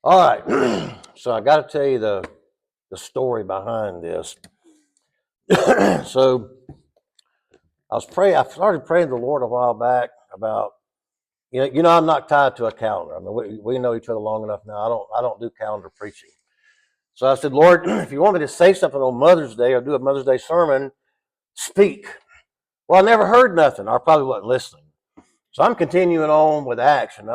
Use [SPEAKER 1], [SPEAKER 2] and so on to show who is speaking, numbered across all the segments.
[SPEAKER 1] All right. So I got to tell you the story behind this. So I was praying. I started praying to the Lord a while back about I'm not tied to a calendar. I mean, we know each other long enough now. I don't do calendar preaching. So I said, Lord, if you want me to say something on Mother's Day or do a Mother's Day sermon, speak. Well, I never heard nothing. I probably wasn't listening. So I'm continuing on with action.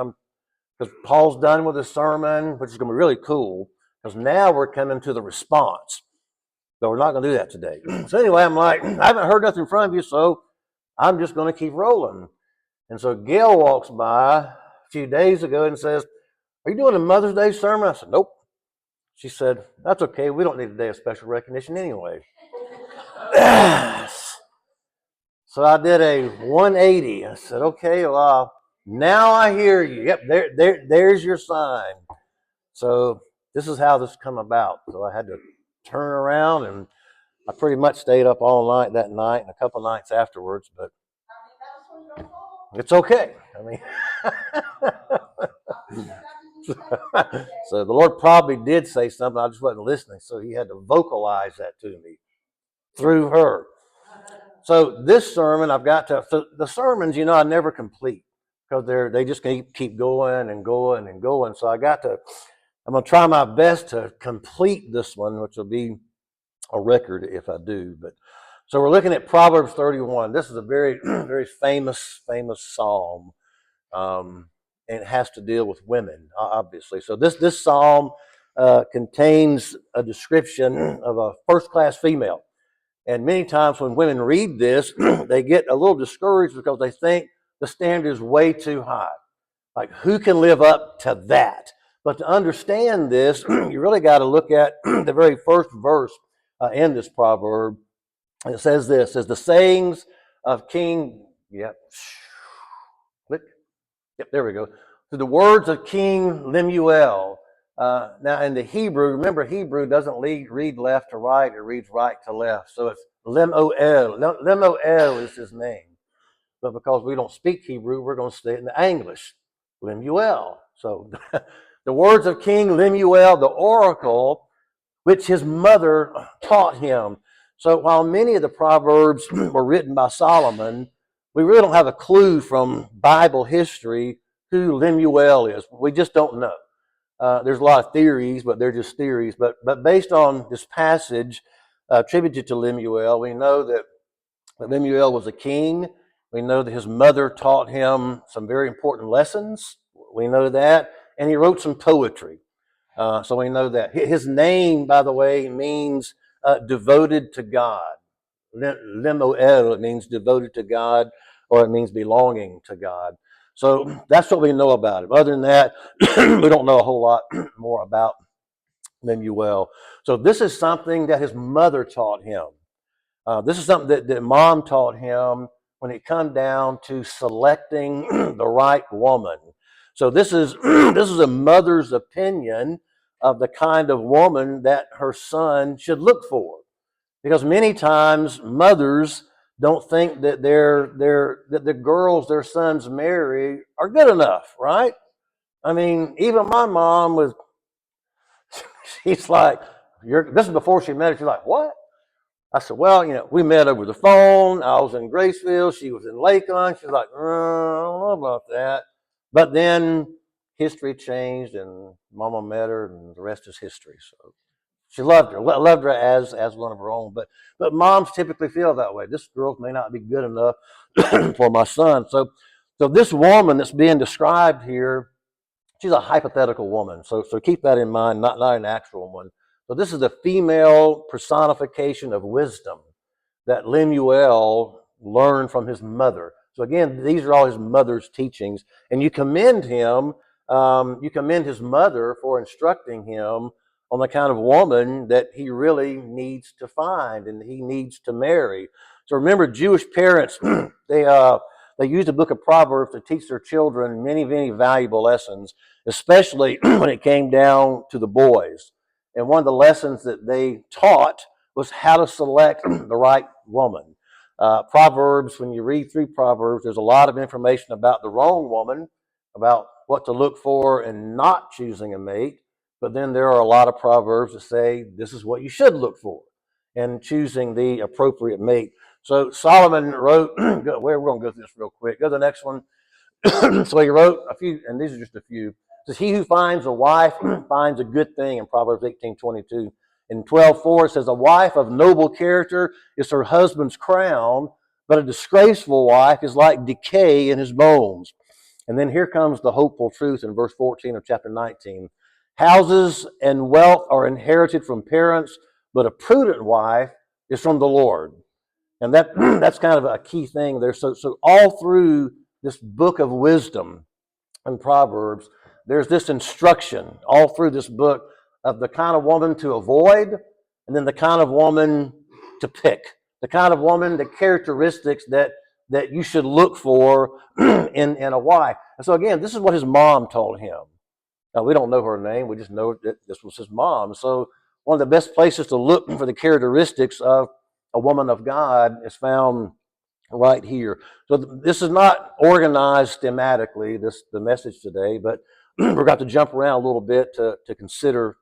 [SPEAKER 1] Because Paul's done with his sermon, which is going to be really cool. Because now we're coming to the response. But we're not going to do that today. So anyway, I'm like, I haven't heard nothing from you, so I'm just going to keep rolling. And so Gail walks by a few days ago and says, "Are you doing a Mother's Day sermon?" I said, "Nope." She said, "That's okay. We don't need a day of special recognition anyway." So I did a 180. I said, "Okay, well, now I hear you. Yep, there's your sign." So this is how this come about. So I had to turn around, and I pretty much stayed up all night that night and a couple nights afterwards, but it's okay. I mean, so the Lord probably did say something. I just wasn't listening. So he had to vocalize that to me through her. So this sermon, so the sermons, I never complete because they just keep going and going and going. So I'm going to try my best to complete this one, which will be a record if I do. But so we're looking at Proverbs 31. This is a very, very famous psalm, and it has to deal with women, obviously. So this psalm contains a description of a first-class female. And many times when women read this, they get a little discouraged because they think the standard is way too high. Like, who can live up to that? But to understand this, you really got to look at the very first verse in this proverb. And it says this, the sayings of King, click, there we go. So the words of King Lemuel. Now in the Hebrew, remember Hebrew doesn't read left to right, it reads right to left. So it's Lemuel. Lemuel is his name. But because we don't speak Hebrew, we're going to say it in the English. Lemuel. So the words of King Lemuel, the oracle, which his mother taught him. So while many of the Proverbs were written by Solomon, we really don't have a clue from Bible history who Lemuel is. We just don't know. There's a lot of theories, but they're just theories. But based on this passage attributed to Lemuel, we know that Lemuel was a king. We know that his mother taught him some very important lessons. We know that. And he wrote some poetry. So we know that. His name, by the way, means devoted to God. Lemuel, it means devoted to God, or it means belonging to God. So that's what we know about him. Other than that, we don't know a whole lot more about Lemuel. So this is something that his mother taught him. This is something that mom taught him when it come down to selecting the right woman. So this is this is a mother's opinion of the kind of woman that her son should look for. Because many times mothers don't think that that the girls their sons marry are good enough, right? I mean, even my mom was she's like, this is before she met her, she's like, what? I said, well, we met over the phone. I was in Graceville. She was in Lakeland. She's like, I don't know about that. But then history changed and Mama met her and the rest is history. So she loved her as one of her own. But moms typically feel that way. This girl may not be good enough for my son. So this woman that's being described here, she's a hypothetical woman. So keep that in mind, not an actual one. So this is a female personification of wisdom that Lemuel learned from his mother. So again, these are all his mother's teachings, and you commend him. You commend his mother for instructing him on the kind of woman that he really needs to find and he needs to marry. So remember, Jewish parents they used the book of Proverbs to teach their children many valuable lessons, especially when it came down to the boys. And one of the lessons that they taught was how to select the right woman. Proverbs, when you read through Proverbs, there's a lot of information about the wrong woman, about what to look for in not choosing a mate. But then there are a lot of proverbs that say this is what you should look for in choosing the appropriate mate. So Solomon wrote, we're going to go through this real quick. Go to the next one. So he wrote a few, and these are just a few. It says, he who finds a wife finds a good thing in Proverbs 18:22. In 12:4, it says, a wife of noble character is her husband's crown, but a disgraceful wife is like decay in his bones. And then here comes the hopeful truth in verse 14 of chapter 19. Houses and wealth are inherited from parents, but a prudent wife is from the Lord. And that's kind of a key thing there. So all through this book of wisdom and Proverbs, there's this instruction all through this book of the kind of woman to avoid, and then the kind of woman to pick, the kind of woman, the characteristics that you should look for in a wife. And so again, this is what his mom told him. Now, we don't know her name. We just know that this was his mom. So one of the best places to look for the characteristics of a woman of God is found right here. So this is not organized thematically, the message today, but we're going to jump around a little bit to consider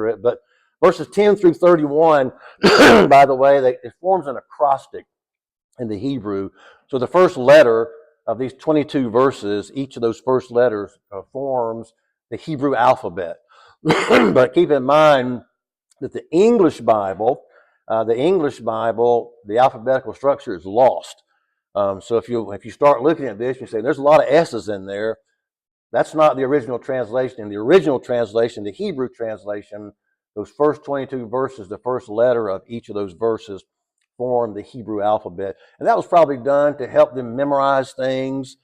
[SPEAKER 1] it. But verses 10 through 31, by the way, it forms an acrostic in the Hebrew. So the first letter of these 22 verses, each of those first letters forms the Hebrew alphabet. But keep in mind that the English Bible, the alphabetical structure is lost. So if you start looking at this, you say there's a lot of S's in there. That's not the original translation. In the original translation, the Hebrew translation, those first 22 verses, the first letter of each of those verses form the Hebrew alphabet. And that was probably done to help them memorize things.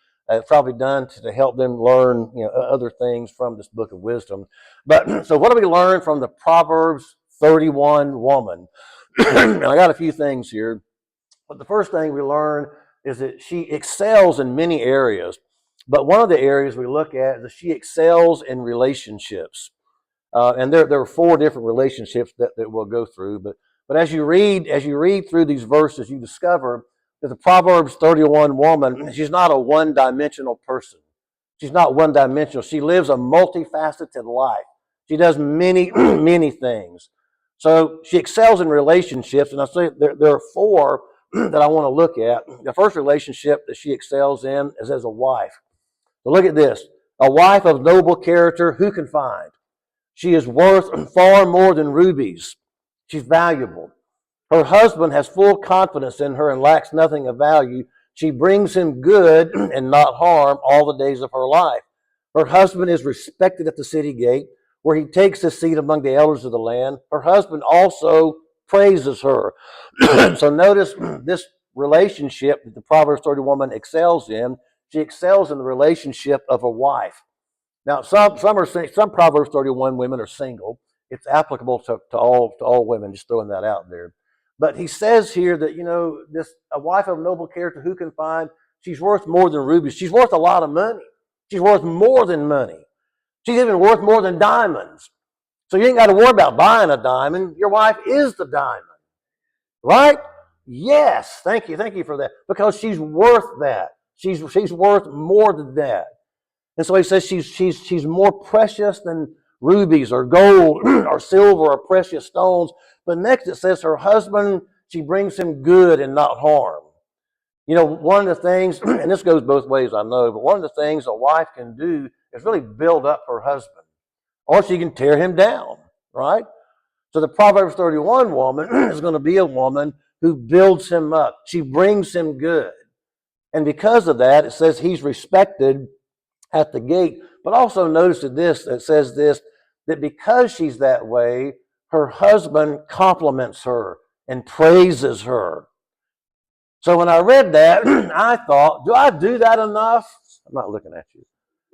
[SPEAKER 1] Probably done to help them learn other things from this book of wisdom. But so what do we learn from the Proverbs 31 woman? And I got a few things here. But the first thing we learn is that she excels in many areas. But one of the areas we look at is that she excels in relationships. And there are four different relationships that we'll go through. But as you read through these verses, you discover that the Proverbs 31 woman, she's not a one-dimensional person. She's not one-dimensional. She lives a multifaceted life. She does many, many things. So she excels in relationships, and I say there are four that I want to look at. The first relationship that she excels in is as a wife. So look at this. A wife of noble character, who can find? She is worth far more than rubies. She's valuable. Her husband has full confidence in her and lacks nothing of value. She brings him good and not harm all the days of her life. Her husband is respected at the city gate, where he takes his seat among the elders of the land. Her husband also praises her. So notice this relationship that the Proverbs 30 woman excels in. She excels in the relationship of a wife. Now, some Proverbs 31 women are single. It's applicable to all women, just throwing that out there. But he says here that, a wife of noble character, who can find? She's worth more than rubies. She's worth a lot of money. She's worth more than money. She's even worth more than diamonds. So you ain't got to worry about buying a diamond. Your wife is the diamond. Right? Yes. Thank you for that. Because she's worth that. She's worth more than that. And so he says she's more precious than rubies or gold or silver or precious stones. But next it says her husband, she brings him good and not harm. One of the things, and this goes both ways, I know, but one of the things a wife can do is really build up her husband. Or she can tear him down, right? So the Proverbs 31 woman is going to be a woman who builds him up. She brings him good. And because of that, it says he's respected at the gate. But also notice it says this, that because she's that way, her husband compliments her and praises her. So when I read that, I thought, do I do that enough? I'm not looking at you.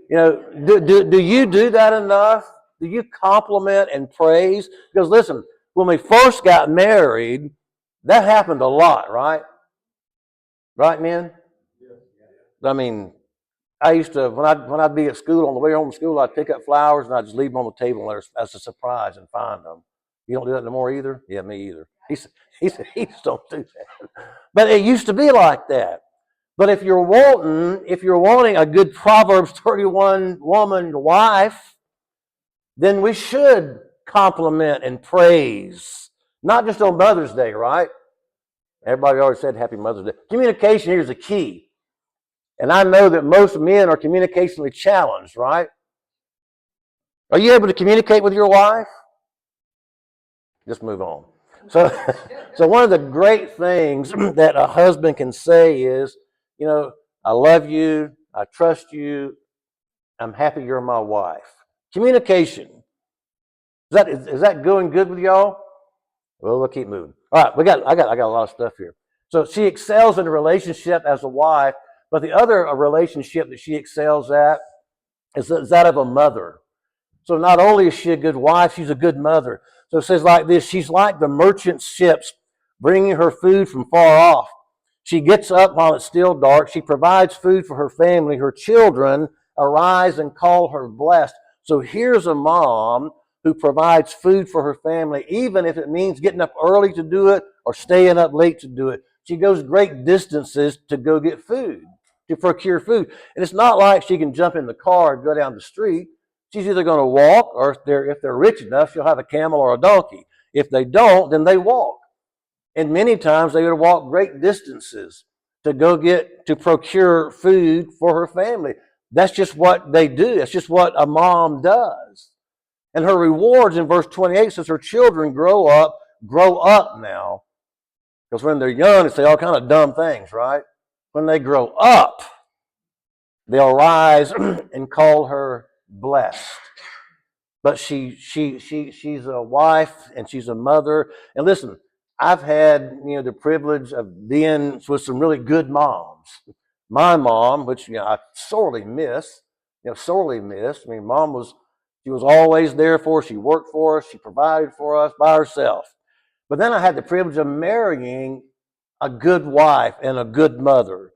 [SPEAKER 1] Do you do that enough? Do you compliment and praise? Because listen, when we first got married, that happened a lot, right? Right, men? I mean, I used to, when I'd be at school, on the way home from school, I'd pick up flowers and I'd just leave them on the table as a surprise and find them. You don't do that no more either? Yeah, me either. He said, he just don't do that. But it used to be like that. But if you're wanting a good Proverbs 31 woman wife, then we should compliment and praise. Not just on Mother's Day, right? Everybody already said Happy Mother's Day. Communication here is the key. And I know that most men are communicationally challenged, right? Are you able to communicate with your wife? Just move on. So, so one of the great things that a husband can say is, I love you, I trust you, I'm happy you're my wife. Communication. Is that going good with y'all? Well, we'll keep moving. All right, I got a lot of stuff here. So she excels in a relationship as a wife, but the other relationship that she excels at is that of a mother. So not only is she a good wife, she's a good mother. So it says like this, she's like the merchant ships bringing her food from far off. She gets up while it's still dark. She provides food for her family. Her children arise and call her blessed. So here's a mom who provides food for her family, even if it means getting up early to do it or staying up late to do it. She goes great distances to go get food, to procure food. And it's not like she can jump in the car and go down the street. She's either going to walk, or if they're rich enough, she'll have a camel or a donkey. If they don't, then they walk. And many times they would walk great distances to procure food for her family. That's just what they do. That's just what a mom does. And her rewards in verse 28 says her children grow up now. Because when they're young, they say all kind of dumb things, right? When they grow up, they'll rise and call her blessed. But she's a wife and she's a mother. And listen, I've had the privilege of being with some really good moms. My mom, which I sorely miss, sorely miss. I mean, she was always there for us. She worked for us. She provided for us by herself. But then I had the privilege of marrying a good wife and a good mother.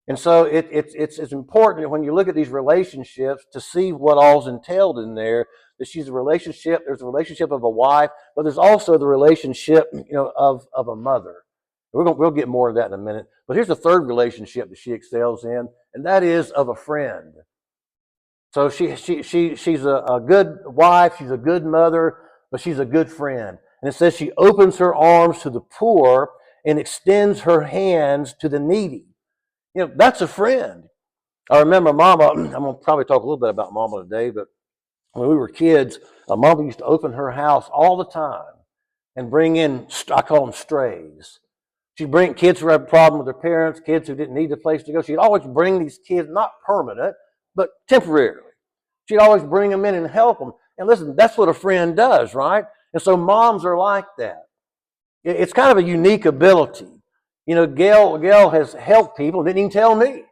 [SPEAKER 1] And so it's important when you look at these relationships to see what all's entailed in there. That there's a relationship of a wife, but there's also the relationship, of a mother. We'll get more of that in a minute. But here's the third relationship that she excels in, and that is of a friend. So she's a good wife, she's a good mother, but she's a good friend. And it says she opens her arms to the poor and extends her hands to the needy. That's a friend. I remember Mama, I'm going to probably talk a little bit about Mama today, but when we were kids, Mama used to open her house all the time and bring in, I call them strays. She'd bring kids who had a problem with their parents, kids who didn't need a place to go. She'd always bring these kids, not permanent, but temporarily. She'd always bring them in and help them. And listen, that's what a friend does, right? And so moms are like that. It's kind of a unique ability. Gail has helped people, didn't even tell me.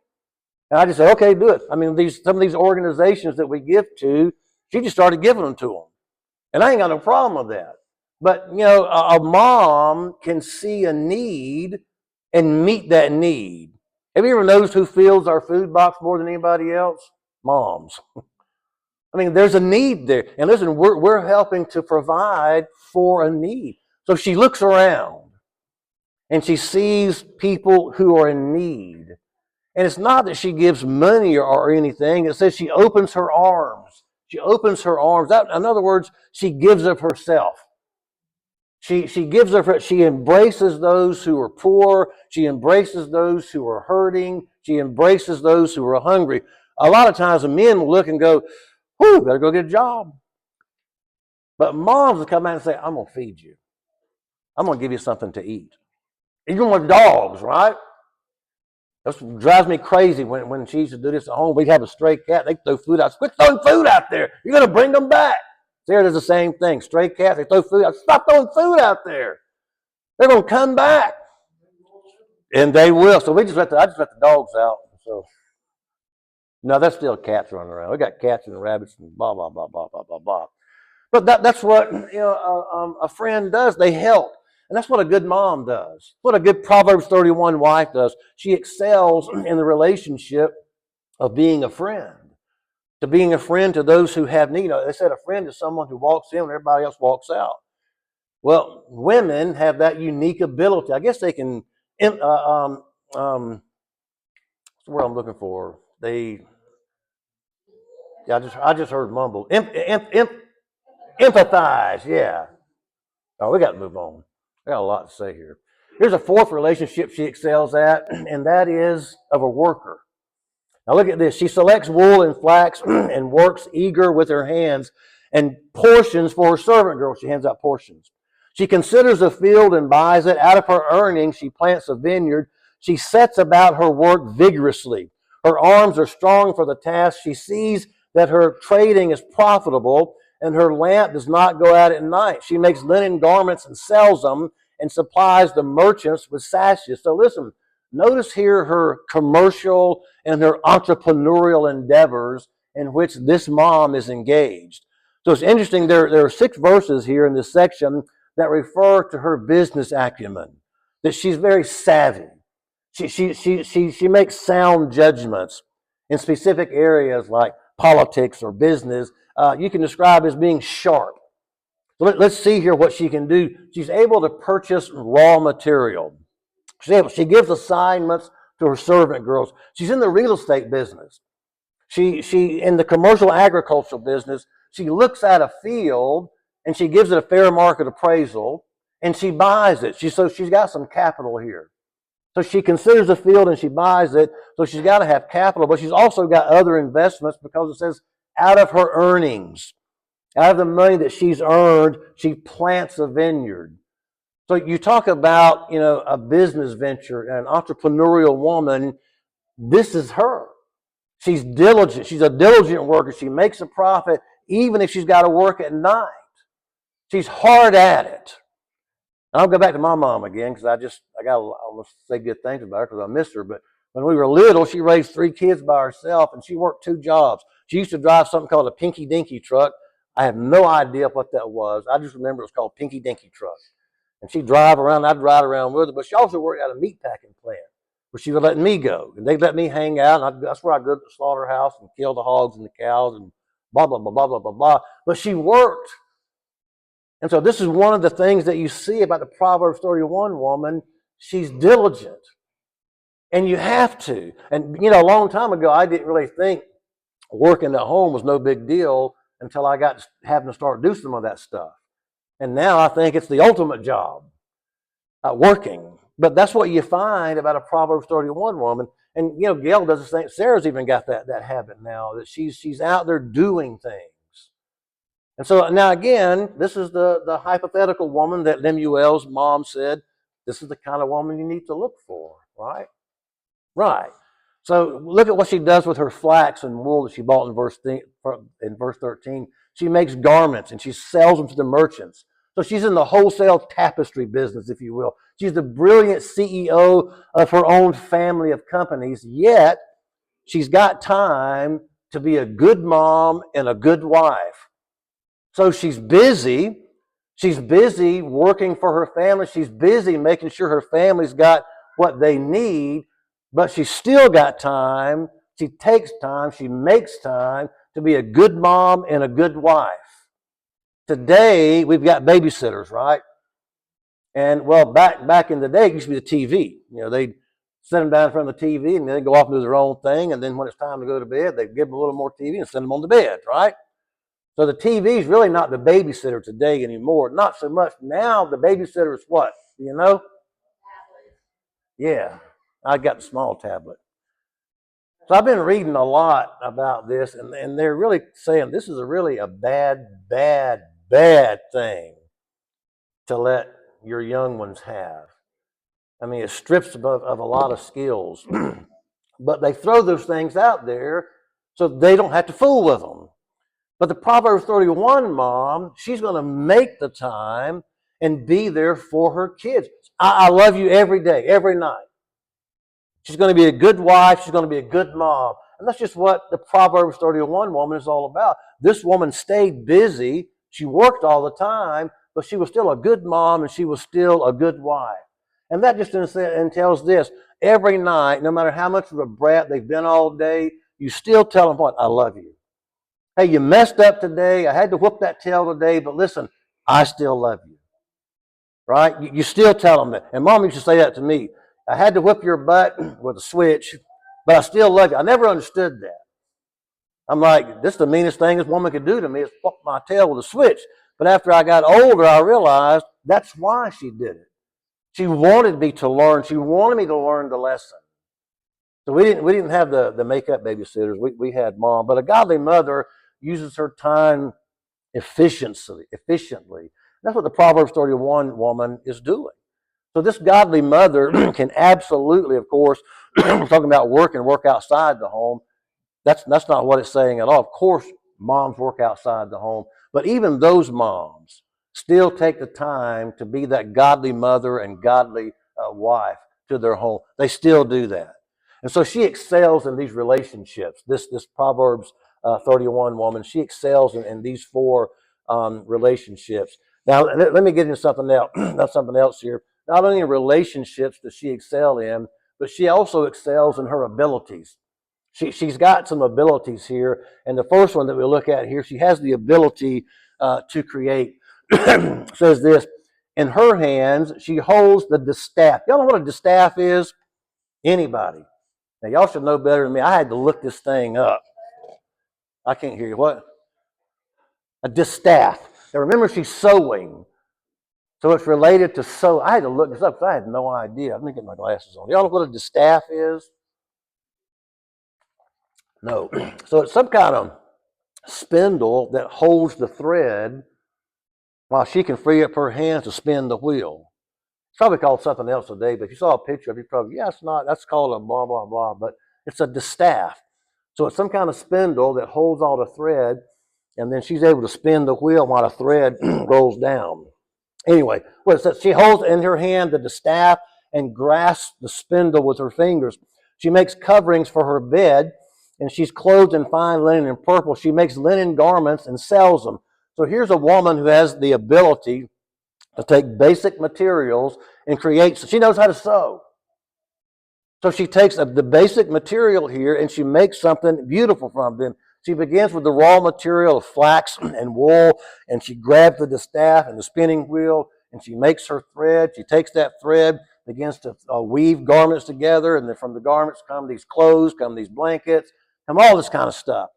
[SPEAKER 1] And I just said, okay, do it. I mean, some of these organizations that we give to, she just started giving them to them. And I ain't got no problem with that. But, a mom can see a need and meet that need. Have you ever noticed who fills our food box more than anybody else? Moms. I mean, there's a need there. And listen, we're helping to provide for a need. So she looks around and she sees people who are in need. And it's not that she gives money or anything. It says she opens her arms. She opens her arms. In other words, she gives of herself. She gives of her. She embraces those who are poor. She embraces those who are hurting. She embraces those who are hungry. A lot of times the men will look and go, whew, better go get a job. But moms will come out and say, I'm going to feed you. I'm going to give you something to eat. Even with dogs, right? That drives me crazy when she used to do this at home. We'd have a stray cat. They throw food out. Quit throwing food out there. You're going to bring them back. There it is the same thing. Stray cats, they throw food out. Stop throwing food out there. They're going to come back. And they will. So I just let the dogs out. So no, that's still cats running around. We got cats and rabbits and blah, blah, blah, blah, blah, blah, blah. But that's what a friend does. They help. And that's what a good mom does. What a good Proverbs 31 wife does. She excels in the relationship of being a friend. To being a friend to those who have need. They said a friend is someone who walks in when everybody else walks out. Well, women have that unique ability. I guess they can, what's the word I'm looking for? I just heard mumble. Empathize, yeah. Oh, we got to move on. I got a lot to say here. Here's a fourth relationship she excels at, and that is of a worker. Now look at this. She selects wool and flax and works eager with her hands and portions for her servant girl. She hands out portions. She considers a field and buys it. Out of her earnings, she plants a vineyard. She sets about her work vigorously. Her arms are strong for the task. She sees that her trading is profitable and her lamp does not go out at night. She makes linen garments and sells them and supplies the merchants with sashes. So listen, notice here her commercial and her entrepreneurial endeavors in which this mom is engaged. So it's interesting, there are 6 verses here in this section that refer to her business acumen, that she's very savvy. She makes sound judgments in specific areas like politics or business. You can describe as being sharp. So let's see here what she can do. She's able to purchase raw material. She gives assignments to her servant girls. She's in the real estate business. She in the commercial agricultural business. She looks at a field and she gives it a fair market appraisal and she buys it. So she's got some capital here. So she considers a field and she buys it. So she's got to have capital, but she's also got other investments because it says out of her earnings, out of the money that she's earned, she plants a vineyard. So you talk about, a business venture, an entrepreneurial woman. This is her. She's diligent. She's a diligent worker. She makes a profit even if she's got to work at night. She's hard at it. And I'll go back to my mom again because I almost say good things about her because I miss her. But when we were little, she raised 3 kids by herself and she worked 2 jobs. She used to drive something called a Pinky Dinky truck. I have no idea what that was. I just remember it was called Pinky Dinky truck. And she'd drive around, I'd ride around with her. But she also worked at a meat packing plant where she would let me go. And they'd let me hang out. And that's where I'd go to the slaughterhouse and kill the hogs and the cows and blah, blah, blah, blah, blah, blah, blah. But she worked. And so this is one of the things that you see about the Proverbs 31 woman. She's diligent. And you have to. And, a long time ago, I didn't really think working at home was no big deal until I got having to start do some of that stuff. And now I think it's the ultimate job, working. But that's what you find about a Proverbs 31 woman. And, Gail does the same. Sarah's even got that habit now, that she's out there doing things. And so now again, this is the hypothetical woman that Lemuel's mom said, this is the kind of woman you need to look for, right? Right. So look at what she does with her flax and wool that she bought in verse 13. She makes garments and she sells them to the merchants. So she's in the wholesale tapestry business, if you will. She's the brilliant CEO of her own family of companies, yet she's got time to be a good mom and a good wife. So she's busy. She's busy working for her family. She's busy making sure her family's got what they need, but she's still got time. She takes time. She makes time to be a good mom and a good wife. Today, we've got babysitters, right? And, back in the day, it used to be the TV. They'd sit them down in front of the TV, and they'd go off and do their own thing, and then when it's time to go to bed, they'd give them a little more TV and send them on to bed, right? So the TV is really not the babysitter today anymore. Not so much. Now the babysitter is what? Do you know? Yeah, I got the small tablet. So I've been reading a lot about this, and they're really saying this is really a bad, bad, bad thing to let your young ones have. I mean, it strips them of a lot of skills. But they throw those things out there so they don't have to fool with them. But the Proverbs 31 mom, she's going to make the time and be there for her kids. I love you every day, every night. She's going to be a good wife. She's going to be a good mom. And that's just what the Proverbs 31 woman is all about. This woman stayed busy. She worked all the time, but she was still a good mom and she was still a good wife. And that just entails this. Every night, no matter how much of a brat they've been all day, you still tell them what? I love you. Hey, you messed up today. I had to whoop that tail today, but listen, I still love you. Right? You still tell them that. And Mom used to say that to me. I had to whip your butt with a switch, but I still love you. I never understood that. I'm like, this is the meanest thing this woman could do to me is whoop my tail with a switch. But after I got older, I realized that's why she did it. She wanted me to learn. She wanted me to learn the lesson. So we didn't have the makeup babysitters. We had mom. But a godly mother uses her time efficiently. That's what the Proverbs 31 woman is doing. So this godly mother can absolutely, of course, we're talking about work and work outside the home. That's not what it's saying at all. Of course, moms work outside the home, but even those moms still take the time to be that godly mother and godly wife to their home. They still do that. And so she excels in these relationships. This Proverbs 31 woman, she excels in these four relationships. Now, let me get into something else. Not something else here. Not only in relationships does she excel in, but she also excels in her abilities. She's got some abilities here. And the first one that we look at here, she has the ability to create. Says this, in her hands, she holds the distaff. Y'all know what a distaff is? Anybody? Now, y'all should know better than me. I had to look this thing up. I can't hear you. What? A distaff. Now, remember, she's sewing. So it's related to sew. I had to look this up because I had no idea. Let me get my glasses on. Y'all know what a distaff is? No. So it's some kind of spindle that holds the thread while she can free up her hands to spin the wheel. It's probably called something else today, but if you saw a picture of it, you probably, yeah, it's not, that's called a blah, blah, blah, but it's a distaff. So it's some kind of spindle that holds all the thread, and then she's able to spin the wheel while the thread rolls down. Anyway, what it says, she holds in her hand the distaff and grasps the spindle with her fingers. She makes coverings for her bed, and she's clothed in fine linen and purple. She makes linen garments and sells them. So here's a woman who has the ability to take basic materials and create. So she knows how to sew. So she takes the basic material here and she makes something beautiful from them. She begins with the raw material of flax and wool, and she grabs the distaff and the spinning wheel, and she makes her thread. She takes that thread, begins to weave garments together, and then from the garments come these clothes, come these blankets, come all this kind of stuff.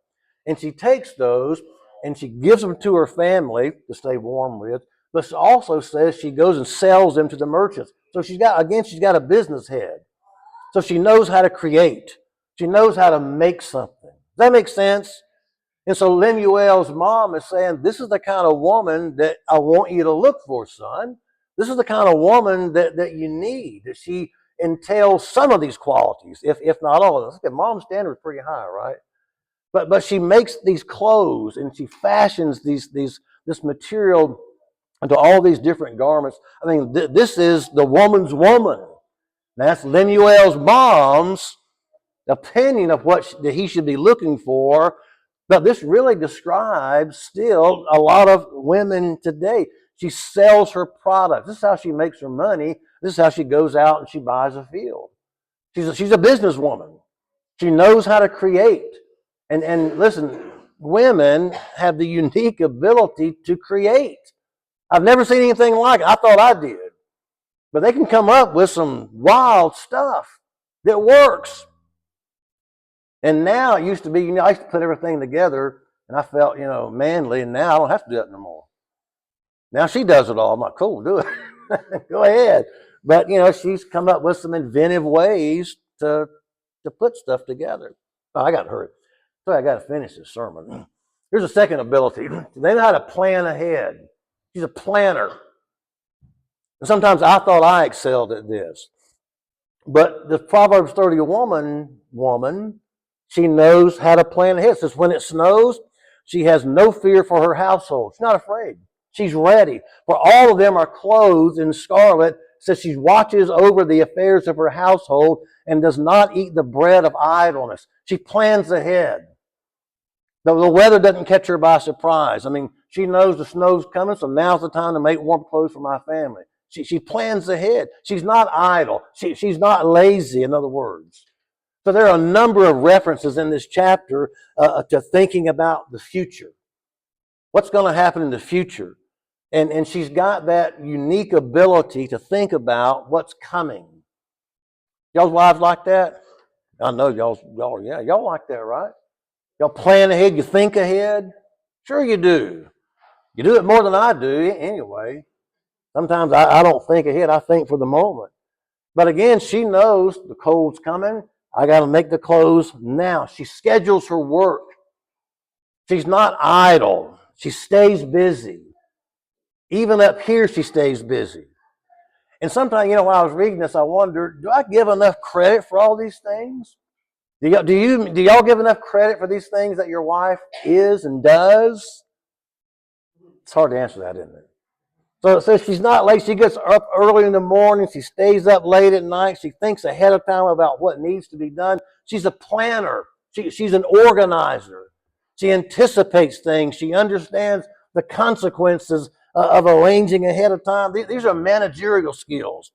[SPEAKER 1] And she takes those and she gives them to her family to stay warm with, but she also says she goes and sells them to the merchants. So she's got a business head. So she knows how to create. She knows how to make something. Does that make sense? And so Lemuel's mom is saying, this is the kind of woman that I want you to look for, son. This is the kind of woman that you need. That she entails some of these qualities, if not all of them. Okay, mom's standard is pretty high, right? But she makes these clothes and she fashions this material into all these different garments. I mean, this is the woman's woman. That's Lemuel's mom's opinion of what that he should be looking for. But this really describes still a lot of women today. She sells her product. This is how she makes her money. This is how she goes out and she buys a field. She's a businesswoman. She knows how to create. And listen, women have the unique ability to create. I've never seen anything like it. I thought I did. But they can come up with some wild stuff that works. And now it used to be, I used to put everything together and I felt, manly, and now I don't have to do that no more. Now she does it all. I'm like, cool, do it. Go ahead. But, she's come up with some inventive ways to put stuff together. Oh, I got to hurry. So I got to finish this sermon. Here's a second ability. They know how to plan ahead. She's a planner. And sometimes I thought I excelled at this. But the Proverbs 31 woman, she knows how to plan ahead. It says when it snows, she has no fear for her household. She's not afraid. She's ready. For all of them are clothed in scarlet. It says she watches over the affairs of her household and does not eat the bread of idleness. She plans ahead. The weather doesn't catch her by surprise. I mean, she knows the snow's coming, so now's the time to make warm clothes for my family. She plans ahead. She's not idle. She's not lazy, in other words. So there are a number of references in this chapter to thinking about the future. What's going to happen in the future? And she's got that unique ability to think about what's coming. Y'all's wives like that? I know y'all like that, right? Y'all plan ahead, you think ahead? Sure you do. You do it more than I do anyway. Sometimes I don't think ahead, I think for the moment. But again, she knows the cold's coming. I got to make the clothes now. She schedules her work. She's not idle. She stays busy. Even up here, she stays busy. And sometimes, while I was reading this, I wondered, do I give enough credit for all these things? Do y'all give enough credit for these things that your wife is and does? It's hard to answer that, isn't it? So she's not late. She gets up early in the morning. She stays up late at night. She thinks ahead of time about what needs to be done. She's a planner. She's an organizer. She anticipates things. She understands the consequences of arranging ahead of time. These are managerial skills.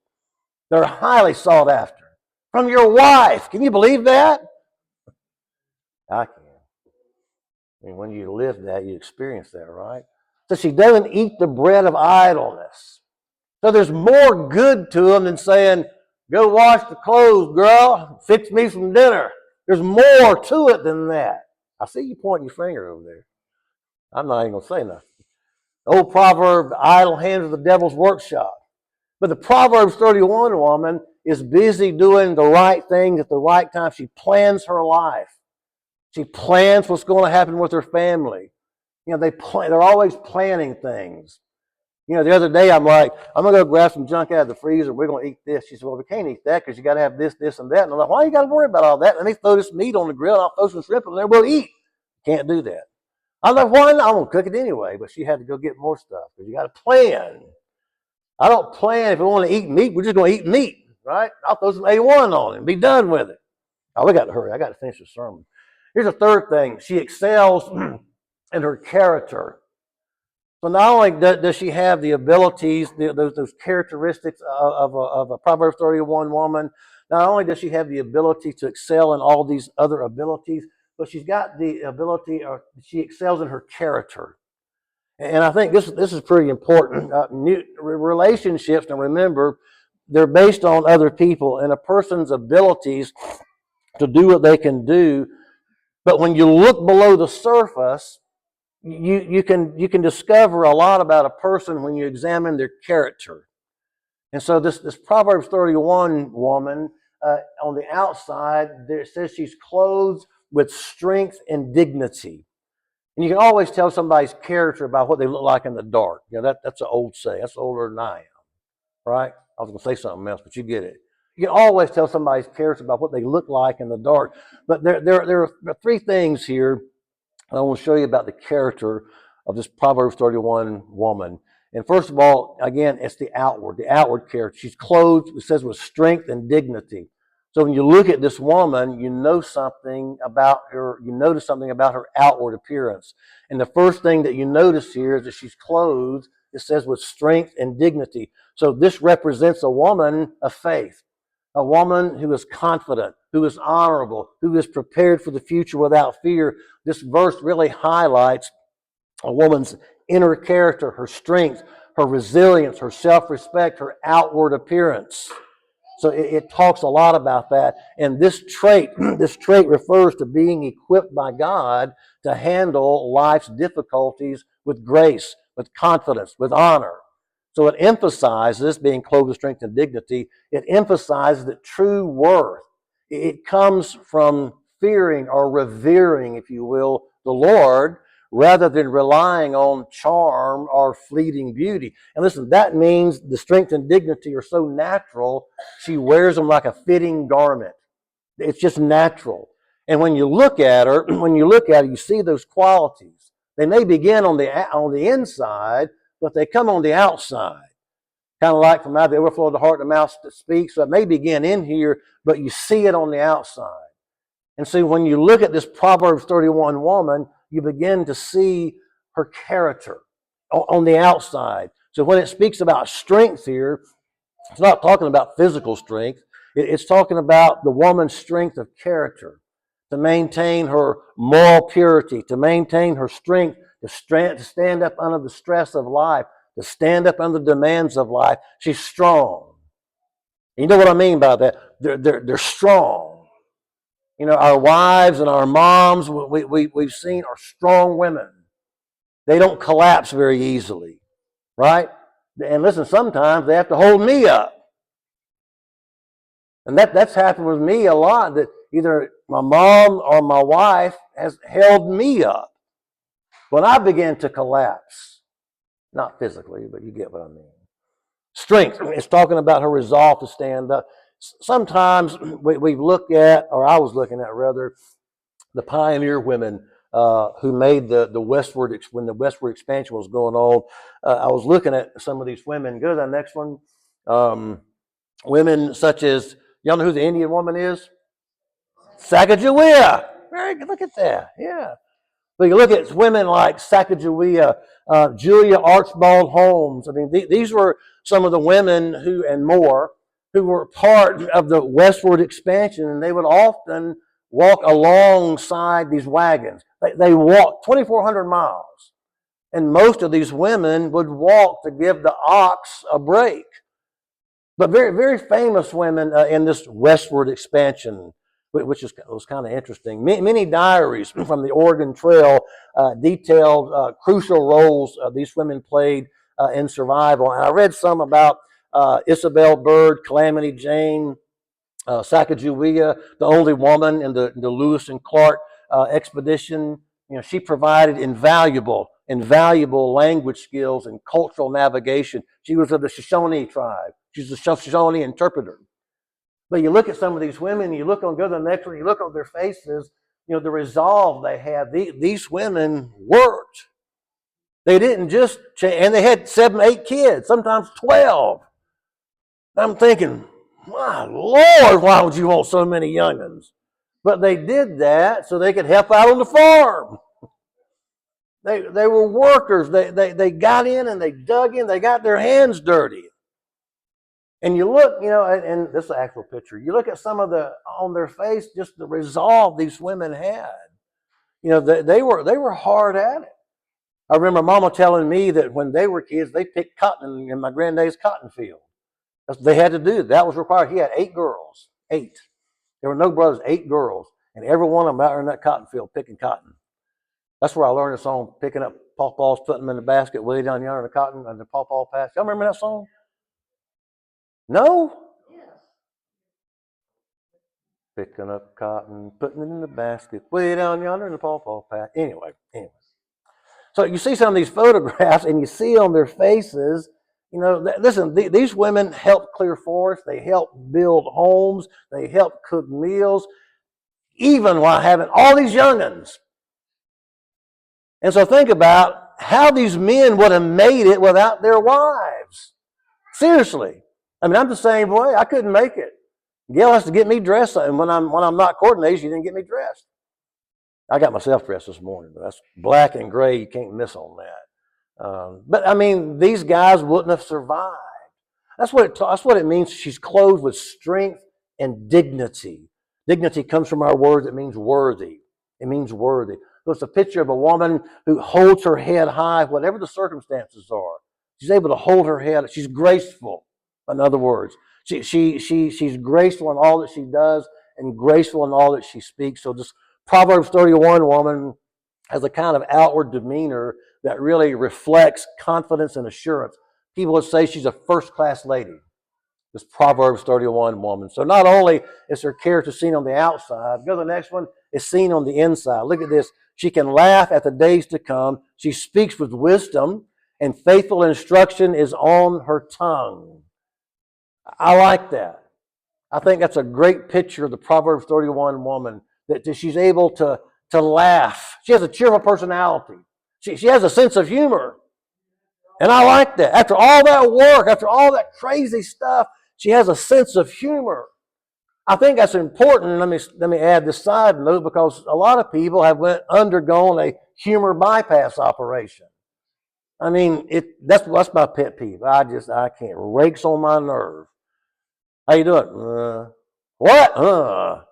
[SPEAKER 1] They're highly sought after. From your wife. Can you believe that? I can. I mean, when you live that, you experience that, right? So she doesn't eat the bread of idleness. So there's more good to them than saying, go wash the clothes, girl, fix me some dinner. There's more to it than that. I see you pointing your finger over there. I'm not even going to say nothing. The old proverb, the idle hands of the devil's workshop. But the Proverbs 31 woman is busy doing the right things at the right time. She plans her life. She plans what's going to happen with her family. They're always planning things. The other day I'm like, I'm going to go grab some junk out of the freezer. We're going to eat this. She said, well, we can't eat that because you got to have this, this, and that. And I'm like, why you got to worry about all that? Let me throw this meat on the grill and I'll throw some shrimp in there. We'll eat. Can't do that. I'm like, why not? I'm going to cook it anyway. But she had to go get more stuff because you got to plan. I don't plan if we want to eat meat. We're just going to eat meat, right? I'll throw some A1 on it and be done with it. Oh, we got to hurry. I got to finish the sermon. Here's a third thing. She excels in her character. So not only does she have the abilities, those characteristics of a Proverbs 31 woman, not only does she have the ability to excel in all these other abilities, but she's got the ability, or she excels in her character. And I think this is pretty important. Relationships, and remember, they're based on other people and a person's abilities to do what they can do. But when you look below the surface, you can discover a lot about a person when you examine their character. And so this Proverbs 31 woman, on the outside, it says she's clothed with strength and dignity. And you can always tell somebody's character by what they look like in the dark. That's an old saying. That's older than I am, right? I was going to say something else, but you get it. You can always tell somebody's character by what they look like in the dark. But there are three things here I want to show you about the character of this Proverbs 31 woman. And first of all, again, it's the outward character. She's clothed, it says, with strength and dignity. So when you look at this woman, you know something about her, you notice something about her outward appearance. And the first thing that you notice here is that she's clothed, it says, with strength and dignity. So this represents a woman of faith. A woman who is confident, who is honorable, who is prepared for the future without fear. This verse really highlights a woman's inner character, her strength, her resilience, her self-respect, her outward appearance. So it talks a lot about that. And this trait refers to being equipped by God to handle life's difficulties with grace, with confidence, with honor. So it emphasizes being clothed with strength and dignity. It emphasizes that true worth, it comes from fearing or revering, if you will, the Lord, rather than relying on charm or fleeting beauty. And listen, that means the strength and dignity are so natural, she wears them like a fitting garment. It's just natural. And when you look at her, you see those qualities. They may begin on the inside, but they come on the outside. Kind of like from out of the overflow of the heart, the mouth speaks. So it may begin in here, but you see it on the outside. And so when you look at this Proverbs 31 woman, you begin to see her character on the outside. So when it speaks about strength here, it's not talking about physical strength. It's talking about the woman's strength of character, to maintain her moral purity, to maintain her strength, to stand up under the stress of life, to stand up under the demands of life. She's strong. You know what I mean by that? They're strong. Our wives and our moms, we've seen are strong women. They don't collapse very easily, right? And listen, sometimes they have to hold me up. And that's happened with me a lot, that either my mom or my wife has held me up when I began to collapse. Not physically, but you get what I mean. Strength. It's talking about her resolve to stand up. Sometimes we've looked at, or I was looking at rather, the pioneer women who made the westward, when the westward expansion was going on. I was looking at some of these women. Go to the next one. Women such as, y'all know who the Indian woman is? Sacagawea. Very good. Look at that. Yeah. But you look at women like Sacagawea, Julia Archibald Holmes. I mean, these were some of the women who, and more, who were part of the westward expansion, and they would often walk alongside these wagons. They walked 2,400 miles, and most of these women would walk to give the ox a break. But very, very famous women in this westward expansion, which was kind of interesting. Many diaries from the Oregon Trail detailed crucial roles these women played in survival. And I read some about Isabel Bird, Calamity Jane, Sacagawea, the only woman in the Lewis and Clark expedition. You know, she provided invaluable language skills and cultural navigation. She was of the Shoshone tribe. She's a Shoshone interpreter. But you look at some of these women, you look on, go to the next one, you look on their faces, you know, the resolve they have. These women worked. They didn't just change, and they had 7, 8 kids, sometimes 12. I'm thinking, my Lord, why would you want so many young'uns? But they did that so they could help out on the farm. They were workers. They got in and they dug in. They got their hands dirty. And you look, you know, and this is an actual picture. You look at some of on their face, just the resolve these women had. You know, they were hard at it. I remember Mama telling me that when they were kids, they picked cotton in my granddad's cotton field. They had to do it. That was required. He had 8 girls. 8. There were no brothers, 8 girls. And every one of them out there in that cotton field picking cotton. That's where I learned the song, picking up pawpaws, putting them in the basket, way down yonder in the cotton and the pawpaw patch. Y'all remember that song? No? Picking up cotton, putting it in the basket, way down yonder in the pawpaw patch. Anyway. So you see some of these photographs and you see on their faces, you know, listen, these women helped clear forests, they helped build homes, they helped cook meals, even while having all these young'uns. And so think about how these men would have made it without their wives. Seriously. I mean, I'm the same way. I couldn't make it. Gail has to get me dressed, and when I'm not coordinated, she didn't get me dressed. I got myself dressed this morning, but that's black and gray. You can't miss on that. But I mean, these guys wouldn't have survived. That's what it means. She's clothed with strength and dignity. Dignity comes from our word that means worthy. It means worthy. So it's a picture of a woman who holds her head high, whatever the circumstances are. She's able to hold her head. She's graceful. In other words, she's graceful in all that she does and graceful in all that she speaks. So this Proverbs 31 woman has a kind of outward demeanor that really reflects confidence and assurance. People would say she's a first-class lady, this Proverbs 31 woman. So not only is her character seen on the outside, go to the next one, it's seen on the inside. Look at this. She can laugh at the days to come. She speaks with wisdom, and faithful instruction is on her tongue. I like that. I think that's a great picture of the Proverbs 31 woman, that she's able to laugh. She has a cheerful personality. She has a sense of humor. And I like that. After all that work, after all that crazy stuff, she has a sense of humor. I think that's important. Let me add this side note, because a lot of people have undergone a humor bypass operation. I mean, that's my pet peeve. I can't. Rakes on my nerve. How you doing? What?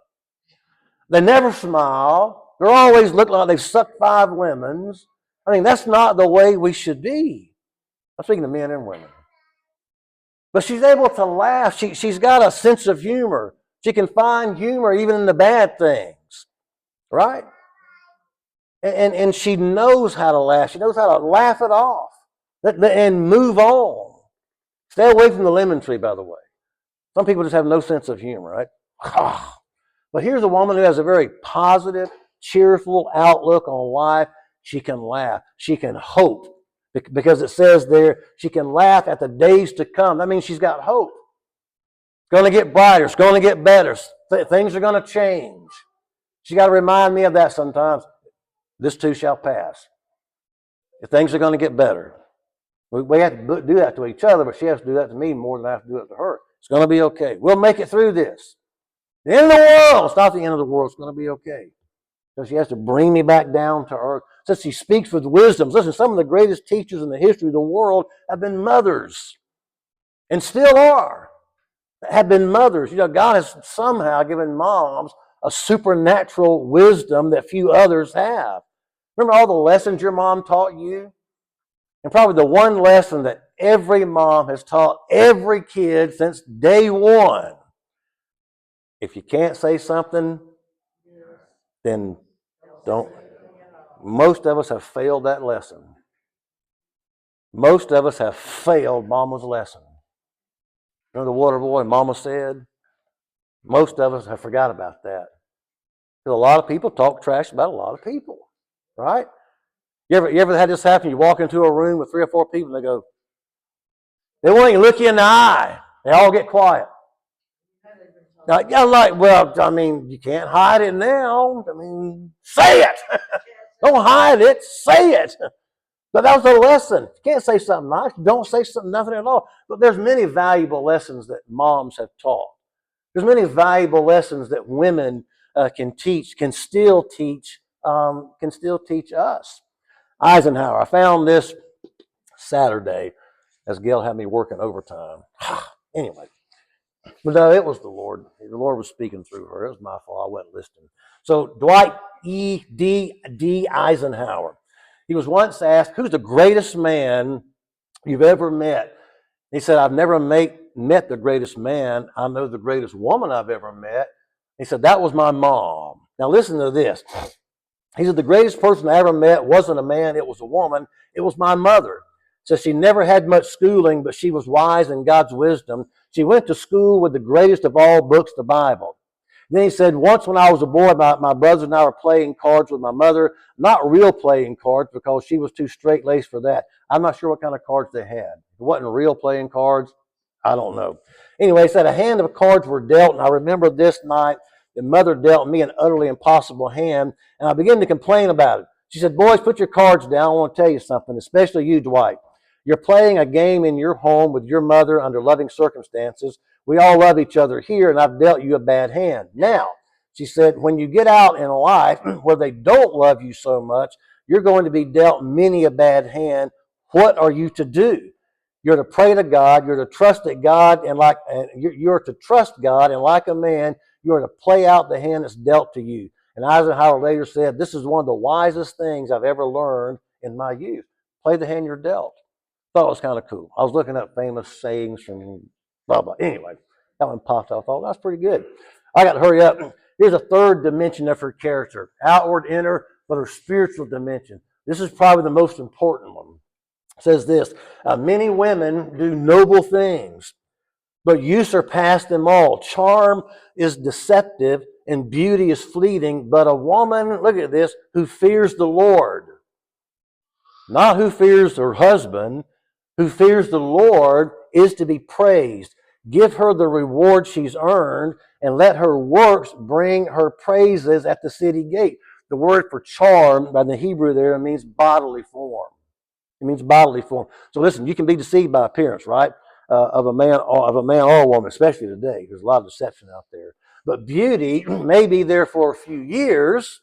[SPEAKER 1] They never smile. They always look like they've sucked 5 lemons. I mean, that's not the way we should be. I'm speaking to men and women. But she's able to laugh. She's got a sense of humor. She can find humor even in the bad things, right? And she knows how to laugh. She knows how to laugh it off and move on. Stay away from the lemon tree, by the way. Some people just have no sense of humor, right? But here's a woman who has a very positive, cheerful outlook on life. She can laugh. She can hope. Because it says there, she can laugh at the days to come. That means she's got hope. It's going to get brighter. It's going to get better. Things are going to change. She's got to remind me of that sometimes. This too shall pass. Things are going to get better. We have to do that to each other, but she has to do that to me more than I have to do it to her. It's going to be okay. We'll make it through this. The end of the world. It's not the end of the world. It's going to be okay. So she has to bring me back down to earth. Since she speaks with wisdom. Listen, some of the greatest teachers in the history of the world have been mothers. And still are. Have been mothers. You know, God has somehow given moms a supernatural wisdom that few others have. Remember all the lessons your mom taught you? And probably the one lesson that every mom has taught every kid since day one. If you can't say something, then don't. Most of us have failed that lesson. Most of us have failed Mama's lesson. Remember the water boy Mama said? Most of us have forgot about that. Because a lot of people talk trash about a lot of people, right? You ever had this happen? You walk into a room with 3 or 4 people and they won't even look you in the eye. They all get quiet. Now, I'm like, well, I mean, you can't hide it now. I mean, say it. Don't hide it. Say it. But that was a lesson. You can't say something nice. Don't say something, nothing at all. But there's many valuable lessons that moms have taught. There's many valuable lessons that women can teach, can still teach us. Eisenhower. I found this Saturday as Gail had me working overtime. Anyway, but no, it was the Lord. The Lord was speaking through her. It was my fault. I wasn't listening. So Dwight D. Eisenhower. He was once asked, who's the greatest man you've ever met? He said, I've never met the greatest man. I know the greatest woman I've ever met. He said, that was my mom. Now listen to this. He said, the greatest person I ever met wasn't a man, it was a woman. It was my mother. So she never had much schooling, but she was wise in God's wisdom. She went to school with the greatest of all books, the Bible. Then he said, once when I was a boy, my brothers and I were playing cards with my mother. Not real playing cards because she was too straight-laced for that. I'm not sure what kind of cards they had. It wasn't real playing cards. I don't know. Anyway, he said a hand of cards were dealt, and I remember this night the mother dealt me an utterly impossible hand, and I began to complain about it. She said, boys, put your cards down. I want to tell you something, especially you, Dwight. You're playing a game in your home with your mother under loving circumstances. We all love each other here, and I've dealt you a bad hand. Now, she said, when you get out in life where they don't love you so much, you're going to be dealt many a bad hand. What are you to do? You're to pray to God. You're to trust that God, and you're to trust God, and like a man, you're to play out the hand that's dealt to you. And Eisenhower later said, this is one of the wisest things I've ever learned in my youth. Play the hand you're dealt. Thought it was kind of cool. I was looking up famous sayings from blah, blah. Anyway, that one popped up. I thought, that's pretty good. I got to hurry up. Here's a third dimension of her character. Outward, inner, but her spiritual dimension. This is probably the most important one. It says this, many women do noble things, but you surpass them all. Charm is deceptive and beauty is fleeting, but a woman, look at this, who fears the Lord, not who fears her husband, who fears the Lord is to be praised. Give her the reward she's earned, and let her works bring her praises at the city gate. The word for charm by the Hebrew there means bodily form. It means bodily form. So listen, you can be deceived by appearance, right? Of a man or a woman, especially today. There's a lot of deception out there. But beauty may be there for a few years,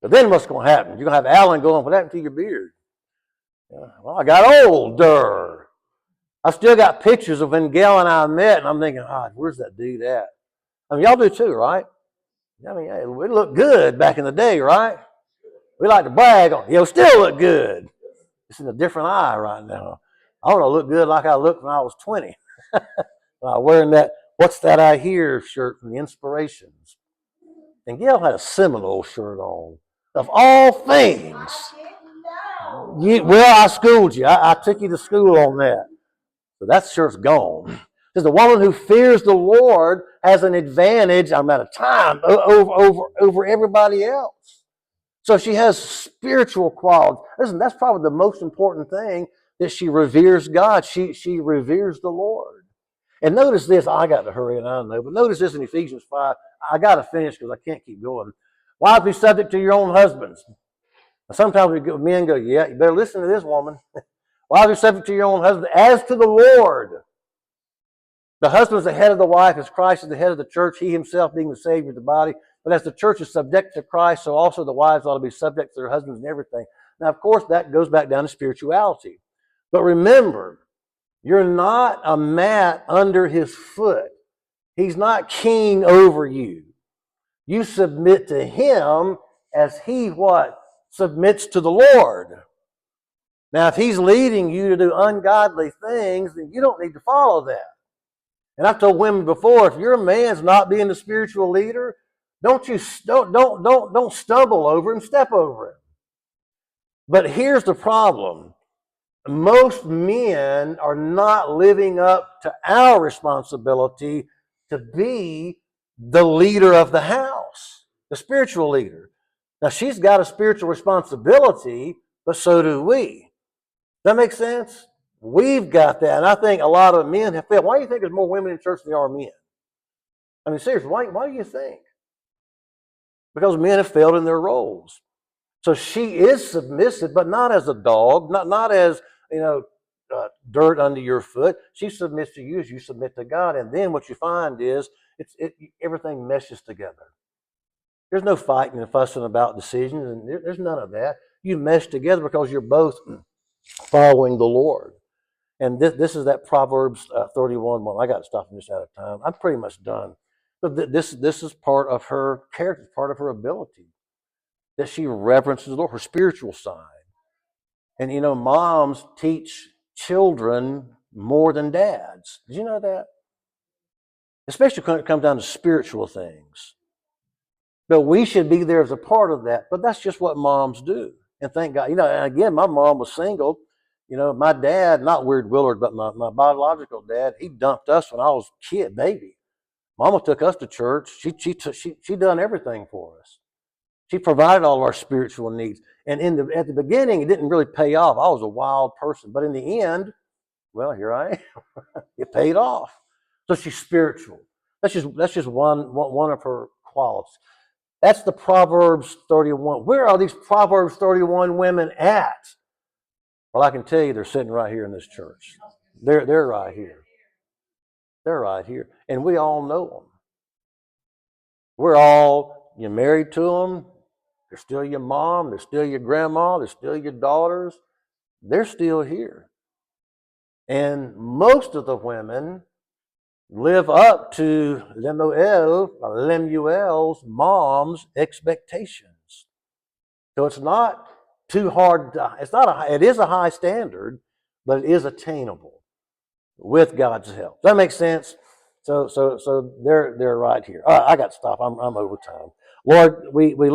[SPEAKER 1] but then what's going to happen? You're going to have Alan going, what happened to your beard? Well, I got older. I still got pictures of when Gail and I met, and I'm thinking, where's that dude at? I mean, y'all do too, right? I mean, hey, we looked good back in the day, right? We like to brag on, still look good. It's in a different eye right now. I want to look good like I looked when I was 20. Wearing that What's That I Hear shirt from the Inspirations. And Gail had a Seminole shirt on. Of all things. Well, I schooled you. I took you to school on that. So that shirt's gone. Because the woman who fears the Lord has an advantage, I'm out of time, over everybody else. So she has spiritual qualities. Listen, that's probably the most important thing, that she reveres God. She reveres the Lord. And notice this. I got to hurry, and I know, but notice this in Ephesians 5. I got to finish because I can't keep going. Wives, be subject to your own husbands. Sometimes men go, yeah, you better listen to this woman. Wives, be subject to your own husband as to the Lord. The husband is the head of the wife, as Christ is the head of the church, he himself being the Savior of the body. But as the church is subject to Christ, so also the wives ought to be subject to their husbands and everything. Now, of course, that goes back down to spirituality. But remember, you're not a mat under his foot. He's not king over you. You submit to him as he what? Submits to the Lord. Now, if he's leading you to do ungodly things, then you don't need to follow that. And I've told women before, if your man's not being the spiritual leader, don't stumble over him, step over him. But here's the problem. Most men are not living up to our responsibility to be the leader of the house, the spiritual leader. Now, she's got a spiritual responsibility, but so do we. That makes sense? We've got that. And I think a lot of men have failed. Why do you think there's more women in church than there are men? I mean, seriously, why do you think? Because men have failed in their roles. So she is submissive, but not as a dog, not as, dirt under your foot. She submits to you as you submit to God. And then what you find is everything meshes together. There's no fighting and fussing about decisions, and there's none of that. You mesh together because you're both following the Lord. And this is that Proverbs 31:1. I got to stop this out of time. I'm pretty much done. But this is part of her character, part of her ability, that she reverences the Lord, her spiritual side. And moms teach children more than dads. Did you know that? Especially when it comes down to spiritual things. But we should be there as a part of that. But that's just what moms do. And thank God. And again, my mom was single. My dad, not Weird Willard, but my biological dad, he dumped us when I was a kid, baby. Mama took us to church. She done everything for us. She provided all of our spiritual needs. And at the beginning, it didn't really pay off. I was a wild person. But in the end, well, here I am. It paid off. So she's spiritual. That's just one of her qualities. That's the Proverbs 31. Where are these Proverbs 31 women at? Well, I can tell you they're sitting right here in this church. They're right here. They're right here. And we all know them. You're married to them. They're still your mom. They're still your grandma. They're still your daughters. They're still here. And most of the women live up to Lemuel's mom's expectations. So it's not too hard. It is a high standard, but it is attainable with God's help. Does that make sense? So they're right here. All right, I got to stop. I'm over time. Lord, we